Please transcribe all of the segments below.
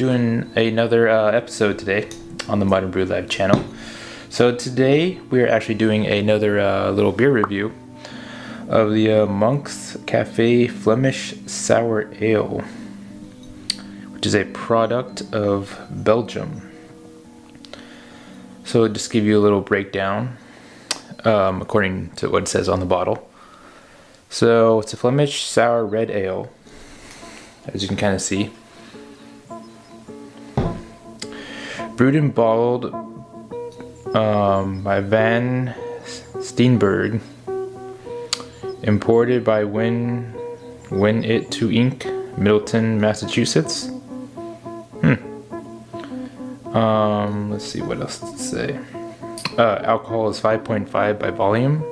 doing another episode today on the Modern Brew Lab channel. So today we are actually doing another little beer review of the Monk's Cafe Flemish Sour Ale, which is a product of Belgium. So just give you a little breakdown according to what it says on the bottle. So it's a Flemish sour red ale, as you can kind of see. Brewed and bottled by Van Steenberg. Imported by Win It to Inc., Middleton, Massachusetts. Let's see what else to say. Alcohol is 5.5 by volume.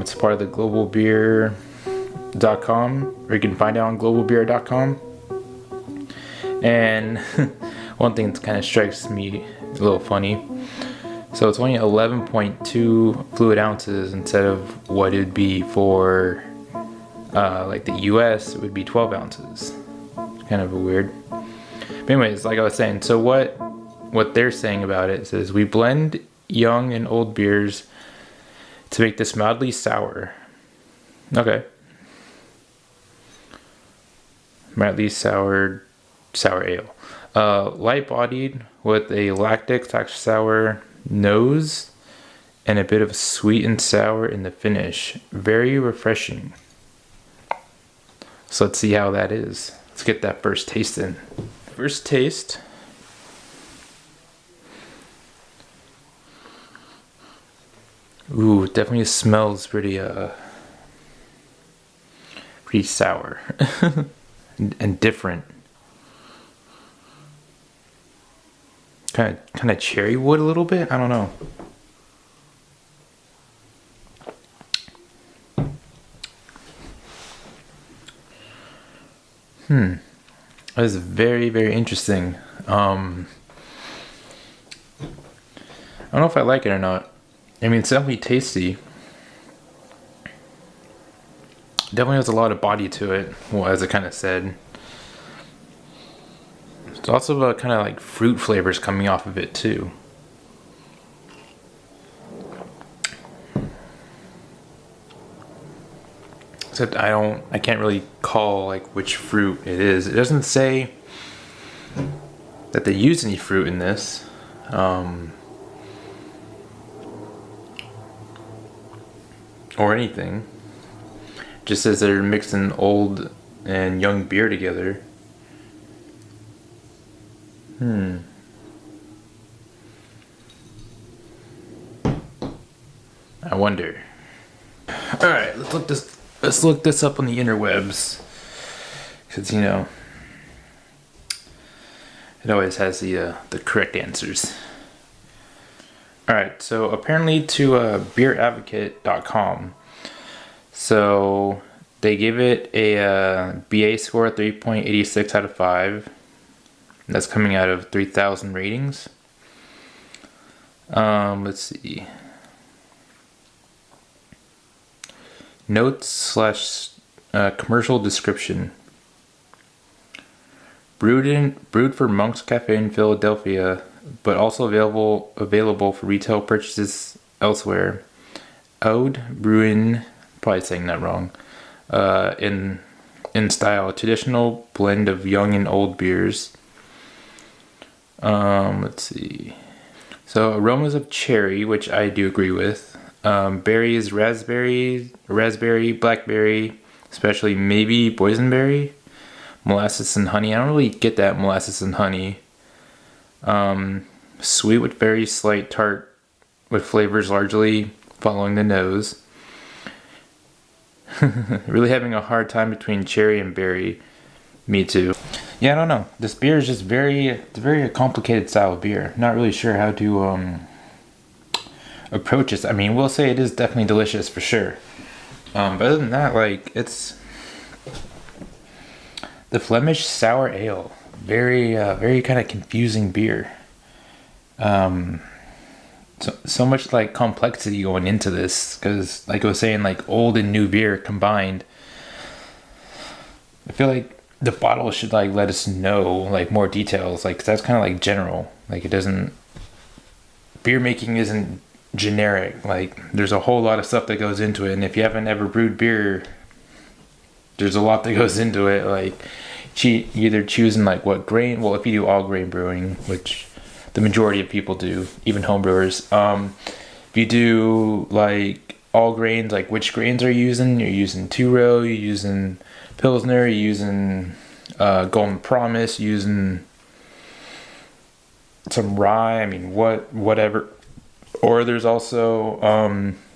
It's part of the globalbeer.com, or you can find it on globalbeer.com. And one thing that kind of strikes me a little funny. So it's only 11.2 fluid ounces instead of what it'd be for like the US, it would be 12 ounces. It's kind of a weird. But anyways, like I was saying, so what they're saying about it says, we blend young and old beers to make this mildly sour. Okay. Mildly sour ale. Light-bodied with a lactic/sour nose and a bit of sweet and sour in the finish. Very refreshing. So let's see how that is. Let's get that first taste in. First taste. Ooh, it definitely smells pretty sour and different. Kind of cherry wood a little bit. I don't know. That is very, very interesting. I don't know if I like it or not. I mean, it's definitely tasty. Definitely has a lot of body to it. Well, as I kind of said. There's also kind of like fruit flavors coming off of it too. Except I can't really call like which fruit it is. It doesn't say that they use any fruit in this. Or anything. It just says they're mixing old and young beer together. I wonder. All right, let's look this up on the interwebs, because you know it always has the correct answers. All right, so apparently to beeradvocate.com, so they give it a BA score 3.86 out of 5. That's coming out of 3,000 ratings. Let's see. Notes / commercial description. Brewed for Monk's Cafe in Philadelphia, but also available for retail purchases elsewhere. Ode Brewing, probably saying that wrong. In style, a traditional blend of young and old beers. Let's see. So aromas of cherry, which I do agree with. Berries, raspberry, blackberry, especially maybe boysenberry, molasses and honey. I don't really get that molasses and honey. Sweet with very slight tart, with flavors largely following the nose. Really having a hard time between cherry and berry. Me too. Yeah, I don't know. This beer is just it's a very complicated style of beer. Not really sure how to approach this. I mean, we'll say it is definitely delicious for sure. But other than that, like, it's the Flemish sour ale. Very kind of confusing beer. So much like complexity going into this, because like I was saying, like old and new beer combined. I feel like the bottle should like let us know like more details, like 'cause that's kind of like general, like it doesn't, beer making isn't generic, like there's a whole lot of stuff that goes into it, and if you haven't ever brewed beer, there's a lot that goes into it, like either choosing like what grain, well if you do all grain brewing, which the majority of people do, even homebrewers, if you do like all grains, like which grains are you using, you're using two-row, you're using Pilsner, you're using Golden Promise, using some rye, I mean whatever. Or there's also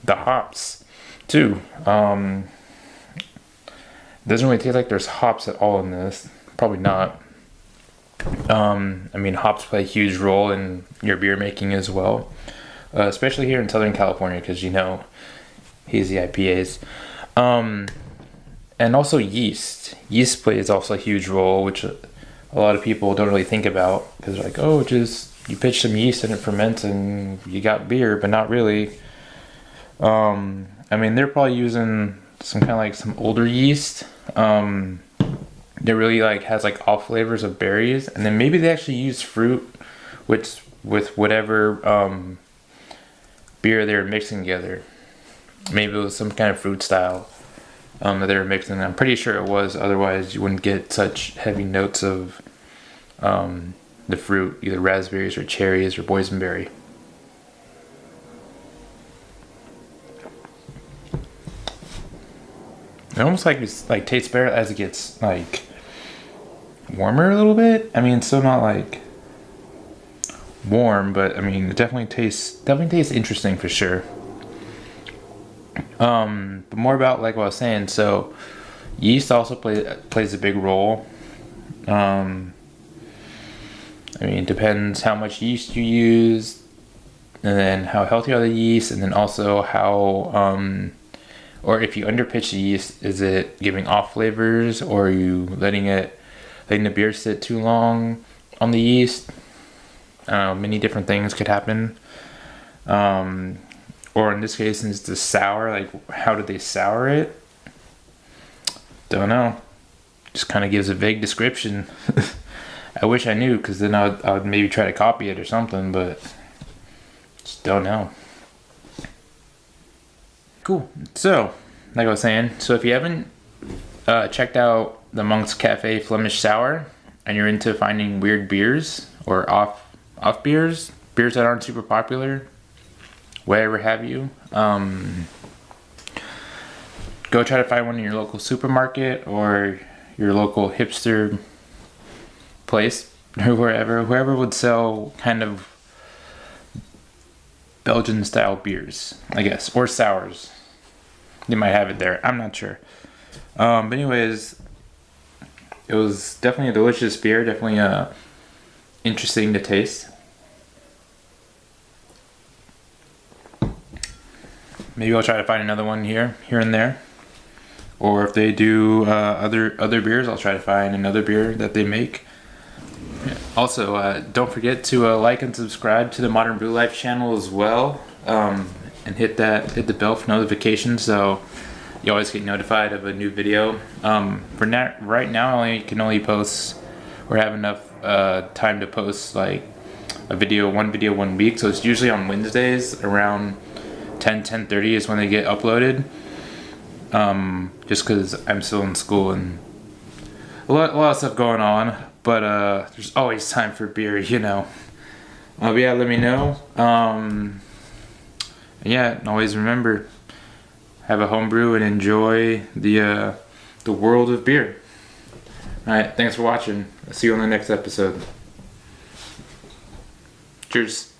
the hops too. Doesn't really taste like there's hops at all in this. Probably not. I mean, hops play a huge role in your beer making as well, especially here in Southern California, because hazy IPAs. And also yeast. Yeast plays also a huge role, which a lot of people don't really think about, because they're like, oh, just you pitch some yeast and it ferments and you got beer, but not really. I mean, they're probably using some kind of like some older yeast that really like has like all flavors of berries, and then maybe they actually use fruit with whatever beer they're mixing together. Maybe it was some kind of fruit style that they were mixing. I'm pretty sure it was, otherwise you wouldn't get such heavy notes of the fruit, either raspberries or cherries or boysenberry. It almost like it's like tastes better as it gets like warmer a little bit. I mean, it's still not like warm, but I mean it definitely tastes interesting for sure. But more about like what I was saying. So yeast also plays a big role. I mean, it depends how much yeast you use, and then how healthy are the yeast, and then also how, or if you underpitch the yeast, is it giving off flavors, or are you letting the beer sit too long on the yeast? Many different things could happen. Or in this case, since it's sour, like how did they sour it? Don't know. Just kind of gives a vague description. I wish I knew, because then I would maybe try to copy it or something, but just don't know. Cool. So, like I was saying, so if you haven't checked out the Monk's Cafe Flemish Sour, and you're into finding weird beers or off beers that aren't super popular, whatever have you, go try to find one in your local supermarket or your local hipster place, or whoever would sell kind of Belgian style beers, I guess, or sours. They might have it there, I'm not sure. But anyways, it was definitely a delicious beer, definitely interesting to taste. Maybe I'll try to find another one here and there. Or if they do other beers, I'll try to find another beer that they make. Also, don't forget to like and subscribe to the Modern Brew Life channel as well, and hit the bell for notifications so you always get notified of a new video. Right now, I can only post, or have enough time to post like one video 1 week. So it's usually on Wednesdays around 10:30 is when they get uploaded. Just because I'm still in school and a lot of stuff going on, but there's always time for beer, But yeah, let me know. And yeah, always remember, have a homebrew and enjoy the world of beer. All right, thanks for watching. I'll see you on the next episode. Cheers.